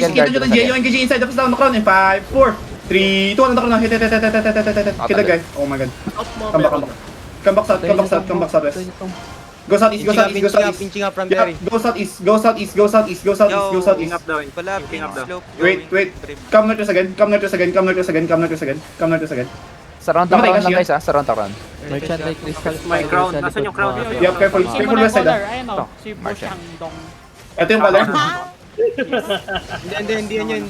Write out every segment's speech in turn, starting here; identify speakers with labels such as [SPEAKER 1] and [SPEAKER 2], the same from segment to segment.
[SPEAKER 1] Engage inside the down the crown in 5, 4, 3, 2, on the crown. Hit. Kill the guy. Oh my god. Come back southwest. Go southeast.
[SPEAKER 2] Pinching up from
[SPEAKER 1] Yeah,
[SPEAKER 2] there.
[SPEAKER 1] go southeast.
[SPEAKER 2] Pala, pinching up down.
[SPEAKER 1] Wait. Come northwest again.
[SPEAKER 3] Surround the crown lang guys ha, surround the crown.
[SPEAKER 4] Merchant like crystal.
[SPEAKER 5] My crown. Nasaan yung crown?
[SPEAKER 1] Yeah, careful west side.
[SPEAKER 6] Ayan o, si Bushang-dong.
[SPEAKER 1] Ito yung color.
[SPEAKER 2] Hindi yan.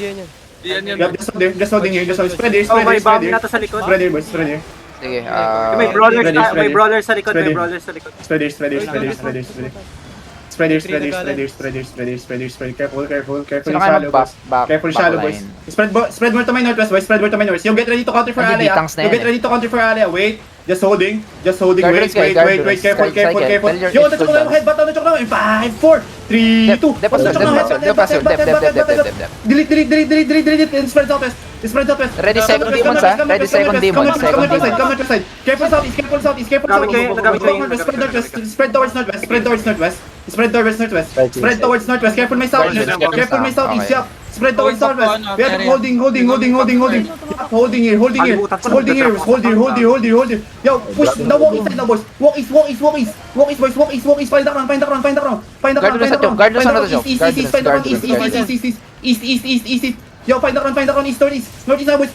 [SPEAKER 1] Yeah, just holding here. Spread here.
[SPEAKER 5] Oh, may bomb na to sa likod.
[SPEAKER 1] Spread here, boys. Spread here.
[SPEAKER 3] Sige,
[SPEAKER 5] May brawler sa likod.
[SPEAKER 1] Spread here. Careful
[SPEAKER 3] Sino
[SPEAKER 1] yung
[SPEAKER 3] kayo
[SPEAKER 1] shallow, boys. Careful shallow, boys. Spread more to my northwest, boys. You get ready to counter for
[SPEAKER 3] Hindi,
[SPEAKER 1] area.
[SPEAKER 3] tanks na yan,
[SPEAKER 1] Wait. Just holding.
[SPEAKER 3] Guardians,
[SPEAKER 1] Wait.
[SPEAKER 3] guardians.
[SPEAKER 1] Careful.
[SPEAKER 3] Tell your
[SPEAKER 1] Yo,
[SPEAKER 3] team
[SPEAKER 1] the
[SPEAKER 3] cool down.
[SPEAKER 1] headbutt on the choke now in 5, 4, 3, 2. Delete. And spread southwest.
[SPEAKER 3] Ready second demons ha, ready second demons.
[SPEAKER 1] Come to side. Careful southeast. Spread towards northwest. Careful my southeast. Yeah. Spread towards southwest. We are holding. Holding here. Yo, push. Now walk inside now, boys. Walk east, boys. Find the crown. East. Yo, find the crown. East, northeast now, boys.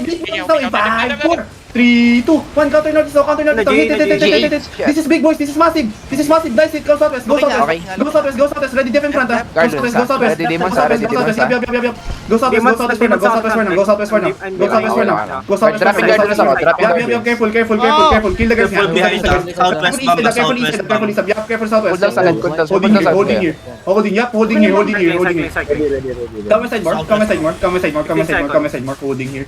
[SPEAKER 1] Deep now in 5, 4, 3, 2, 1. Counter northeast now. Hit. This is big, boys. This is massive. Dice it. Go southwest. Go southwest. Ready, def in front. Go southwest.
[SPEAKER 3] Ready demons ha, ready demons ha.
[SPEAKER 1] Yup. Go southwest for now.
[SPEAKER 3] Dropping guardians ako, dropping
[SPEAKER 1] Yup,
[SPEAKER 3] guardians.
[SPEAKER 1] careful. Kill the guys. Careful southwest.
[SPEAKER 3] Cool down.
[SPEAKER 1] Holding here. Come inside more. Holding here.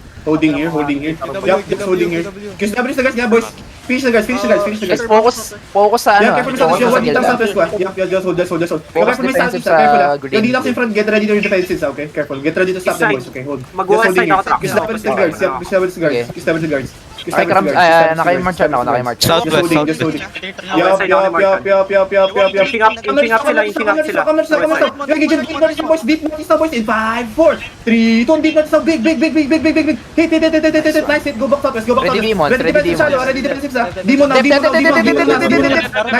[SPEAKER 1] Yup, just holding here. Establish the guys, yeah, boys. Finish the guys.
[SPEAKER 3] Guys, focus sa
[SPEAKER 1] Yeah,
[SPEAKER 3] ano.
[SPEAKER 1] careful sa
[SPEAKER 3] Focus sa
[SPEAKER 1] dito
[SPEAKER 3] gilda.
[SPEAKER 1] southwest squad. Yup, just hold.
[SPEAKER 3] Focus
[SPEAKER 1] Careful may
[SPEAKER 3] defensive
[SPEAKER 1] southeast,
[SPEAKER 3] sa
[SPEAKER 1] careful lang.
[SPEAKER 3] green.
[SPEAKER 1] Yung D-Locks in front, get ready to defensive, okay? Careful. Get ready to stop them, boys, okay? Hold.
[SPEAKER 5] Mag-west side ako,
[SPEAKER 1] Establish the guards. Yup, establish the guards.
[SPEAKER 3] Naka-march ako, naka-march.
[SPEAKER 1] Just holding. Yup.
[SPEAKER 5] Inching up sila.
[SPEAKER 1] Come on. Deep notice now, boys. In 5, 4, 3, 2, deep notice now. Big. Hit. Nice hit. Go back southwest.
[SPEAKER 3] Ready demons.
[SPEAKER 1] Ready defensive, sir. Demon now. Nice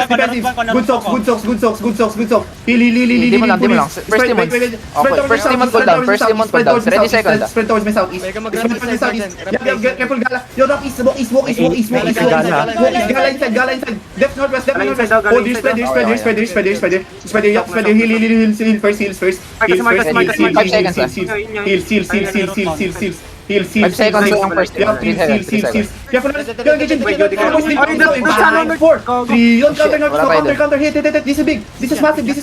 [SPEAKER 1] defensive. Good soaks. Heal.
[SPEAKER 3] Demon lang. First demon. Okay, first demon cooldown. Ready second.
[SPEAKER 1] Spread towards my southeast. Yup, careful, Gala. Yo, rock east, walk east. Gala inside. Depth northwest. Hold here, spread here. Yup, spread here. Heal first. Heal.
[SPEAKER 3] 5 seconds lang first.
[SPEAKER 1] Yup,
[SPEAKER 3] 3 seconds.
[SPEAKER 1] Careful. Yo, engage. 4, 3, don't counter. Hit. This is big. This is massive. Yup.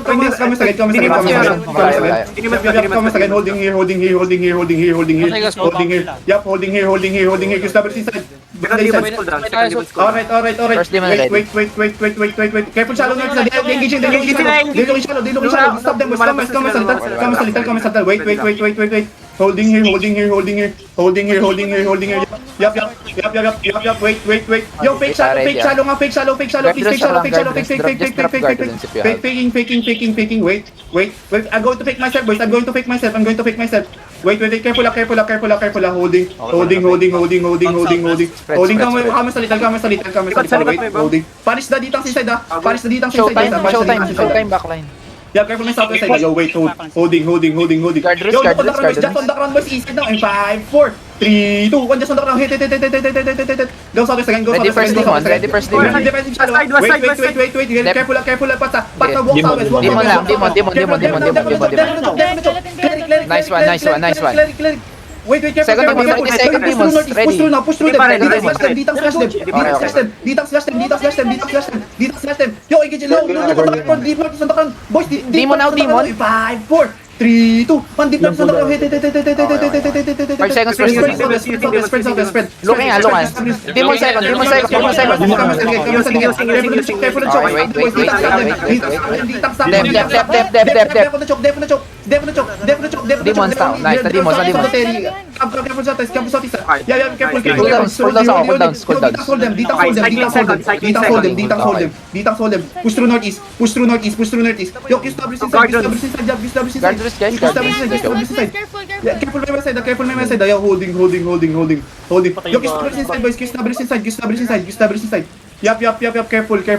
[SPEAKER 1] Come again. Holding here. Yup, holding here. Establish inside. Alright.
[SPEAKER 3] First demon ready.
[SPEAKER 1] Wait. Careful, shallow north. They're engaging. They look shallow. Stop them. Come settle. Wait. Holding here. Yup. Wait. Yo, fake shallow. Faking. Wait. I'm going to fake myself, boys. Wait. Careful. Holding. Kama sa little. Wait. Holding. Punish the ditang inside.
[SPEAKER 3] Showtime backline.
[SPEAKER 1] Yeah, careful my southwest side. Yo, wait, holding.
[SPEAKER 3] Guard risk.
[SPEAKER 1] Just on the ground, boys. Easy now. In 5, 4, 3, 2, 1. Just on the ground. Hit. Go southwest again.
[SPEAKER 3] Ready first demon.
[SPEAKER 1] Defensive shallow. Wait. Careful. Pata walk southwest.
[SPEAKER 3] Demon. Nice one.
[SPEAKER 1] Wait, careful.
[SPEAKER 3] Second demon, ready, second demons.
[SPEAKER 1] Push through now.
[SPEAKER 3] Ready,
[SPEAKER 1] Ditang slash them. Yo, engage. Deep north on the ground. Boys,
[SPEAKER 3] Demon out, demon.
[SPEAKER 1] 5, 4, 3, 2, 1. Deep north on the ground. Hit.
[SPEAKER 3] 5 seconds first.
[SPEAKER 1] Spread.
[SPEAKER 3] Looking. Demon second.
[SPEAKER 1] Careful.
[SPEAKER 3] Dep.
[SPEAKER 1] Definitely choke. Definitely choke. Definitely
[SPEAKER 3] Demons
[SPEAKER 1] choke.
[SPEAKER 3] down. Nice, the demons, the demons.
[SPEAKER 1] Careful sa test. Careful sa test.
[SPEAKER 5] Okay.
[SPEAKER 1] Yeah, careful.
[SPEAKER 5] Okay.
[SPEAKER 3] Cool downs ako, cool downs.
[SPEAKER 1] Ditang hold them. Ditang hold them. Push through northeast. Push through northeast. Yo, establish inside.
[SPEAKER 3] Guard risk, guys. Guard risk. Let's go.
[SPEAKER 1] Yeah, careful may my side. Yeah, holding. Yo, establish inside. Yup. Careful. Come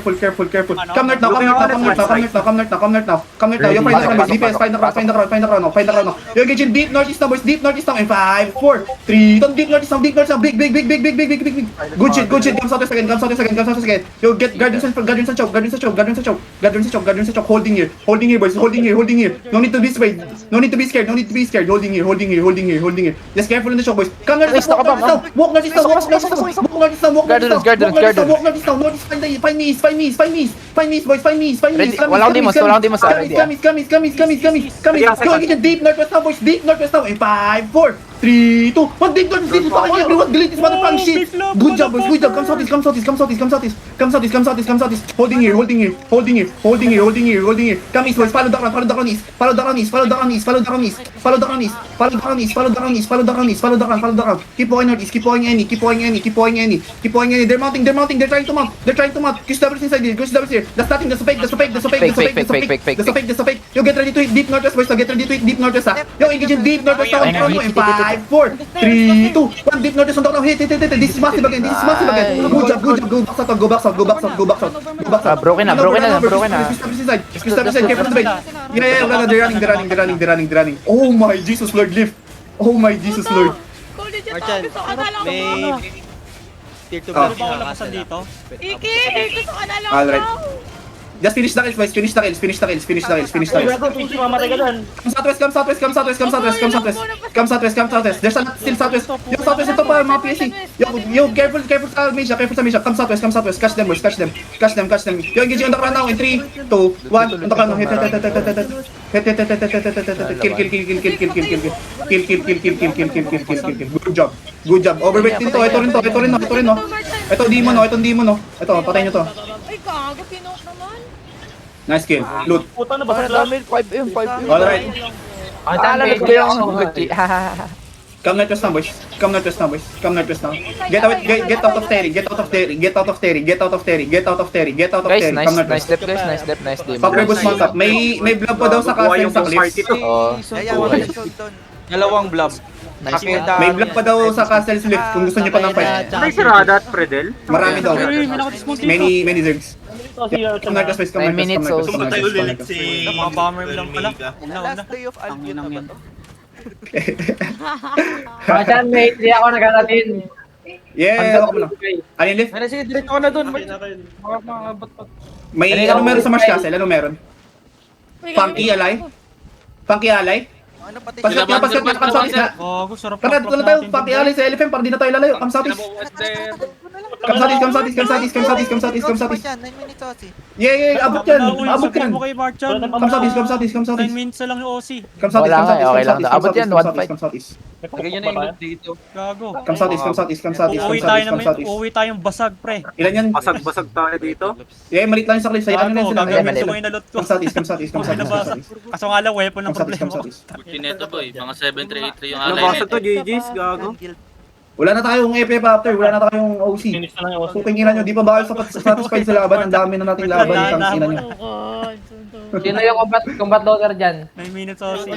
[SPEAKER 1] north now. Yo, find the crowd. DPS, find the crowd now. Yo, engage in deep northeast now, boys. Deep northeast now. In 5, 4, 3. Don't deep northeast now. Big. Good shit. Come southwest again. Yo, get guardians and choke. Holding here, boys. Holding here. No need to be scared. Holding here. Just careful in the choke, boys. Come northeast now. Walk northeast now. Northeast, find me east, boys.
[SPEAKER 3] Ready? Walang demons, already.
[SPEAKER 1] Come east. Go again, deep northwest now, boys. Deep northwest now. In 5, 4, 3, 2, 1. Deep northwest. Fucking everyone, delete this motherfucking shit. Good job, boys. Come southeast. Holding here. Come east, boys. Follow the run east. Follow the run east. Keep going northeast. Keep going any. They're mounting. They're trying to mount. Establish inside here. That's nothing. That's a fake. Yo, get ready to hit deep northwest, boys. Deep northwest, ha. Yo, engage in deep northwest now. In 5, 4, 3, 2, 1. Deep northwest on the ground. Hit. This is massive again. Good job. Go back south.
[SPEAKER 3] Broken na.
[SPEAKER 1] Establish inside. Careful to the base. Yeah. They're running. Oh my Jesus Lord, lift. Oh my Jesus Lord.
[SPEAKER 2] Marchan, may tier 2
[SPEAKER 1] Ah.
[SPEAKER 2] ba
[SPEAKER 6] Bawal dito.
[SPEAKER 4] Iki, gusto ka na lang
[SPEAKER 1] Alright.
[SPEAKER 4] daw.
[SPEAKER 1] Just finish the kills, boys. Finish the kills. Come southwest. There's a still southwest. Yo, southwest ito pa, mga PSC. Yo, careful sa Misha. Come southwest. Catch them, boys. Catch them. Yo, engage on the ground now in 3, 2, 1. On the ground now. Hit. Kill. Good job. Overweight din to. Ito rin, no. Ito, demon, no. Ito, patayin nyo to.
[SPEAKER 4] Ay, gago, pinok naman.
[SPEAKER 1] Nice kill. Loot.
[SPEAKER 3] Dami, 5M.
[SPEAKER 1] Alright.
[SPEAKER 3] Alam ko yung Gucci.
[SPEAKER 1] Come northwest now. Get out of Terry.
[SPEAKER 3] Guys,
[SPEAKER 1] Come
[SPEAKER 3] nice step, guys. Nice step.
[SPEAKER 1] Pag rebus mount up. May blood pa daw sa castle sa cliffs.
[SPEAKER 3] Oh,
[SPEAKER 2] Dalawang blob.
[SPEAKER 3] nice.
[SPEAKER 1] May blood pa daw sa castle lift kung gusto niyo pa ng fight.
[SPEAKER 5] May sirada at Predel.
[SPEAKER 1] Marami daw.
[SPEAKER 6] Uy, may nakadismount dito.
[SPEAKER 1] Many zergs. Come northwest, boys.
[SPEAKER 3] 9 minutes, so
[SPEAKER 6] Mga bomber lang pala.
[SPEAKER 7] Last day of
[SPEAKER 6] Ang
[SPEAKER 7] Albion na
[SPEAKER 6] inang
[SPEAKER 7] ba
[SPEAKER 6] yan.
[SPEAKER 7] to?
[SPEAKER 8] Machan, may hindi ako nagkakatin.
[SPEAKER 1] Yeah, ako lang. Alin lift?
[SPEAKER 2] Sige, diretso ka na dun.
[SPEAKER 1] May ano meron sa Marsh Castle? Ano meron? Funky alay?
[SPEAKER 7] Ano pati
[SPEAKER 1] Paskat na come southeast na.
[SPEAKER 6] Gago, sarap
[SPEAKER 1] Tara,
[SPEAKER 6] na
[SPEAKER 1] doon na tayo. Funky alay sa elephant para di na tayo lalayo. Come southeast. Come southeast.
[SPEAKER 7] 9 minutes Osi.
[SPEAKER 1] Yeah, abot yan.
[SPEAKER 6] Mo kay Marchan.
[SPEAKER 1] Come southeast.
[SPEAKER 6] 9 minutes na lang yung OC.
[SPEAKER 1] Come southeast.
[SPEAKER 3] Wala nga, okay lang daw. Abot yan, one fight.
[SPEAKER 1] Come southeast.
[SPEAKER 2] Ganyan na yung loot dito.
[SPEAKER 6] Gago.
[SPEAKER 1] Come southeast.
[SPEAKER 6] Uuwi tayong basag, pre.
[SPEAKER 1] Ilan yan?
[SPEAKER 5] Basag tayo dito.
[SPEAKER 1] Yeah, malit lang yung sa cliff. Sayang na
[SPEAKER 6] Gago,
[SPEAKER 1] sila.
[SPEAKER 6] gagawin ko yung nalot ko.
[SPEAKER 1] Come southeast.
[SPEAKER 6] Kaso nga lang, weapon ang problema ko.
[SPEAKER 9] Kineto boy, mga 733 yung
[SPEAKER 5] Ano
[SPEAKER 9] alay
[SPEAKER 5] basag to, GG's? Gago.
[SPEAKER 1] Wala na tayong FF after, wala na tayong OC. Kung tingnan nyo, di pa ba kayo satisfied sa laban? Ang dami na nating laban. Tangina nyo.
[SPEAKER 4] Oh God.
[SPEAKER 8] Sino yung combat loader dyan?
[SPEAKER 6] 9 minutes OC.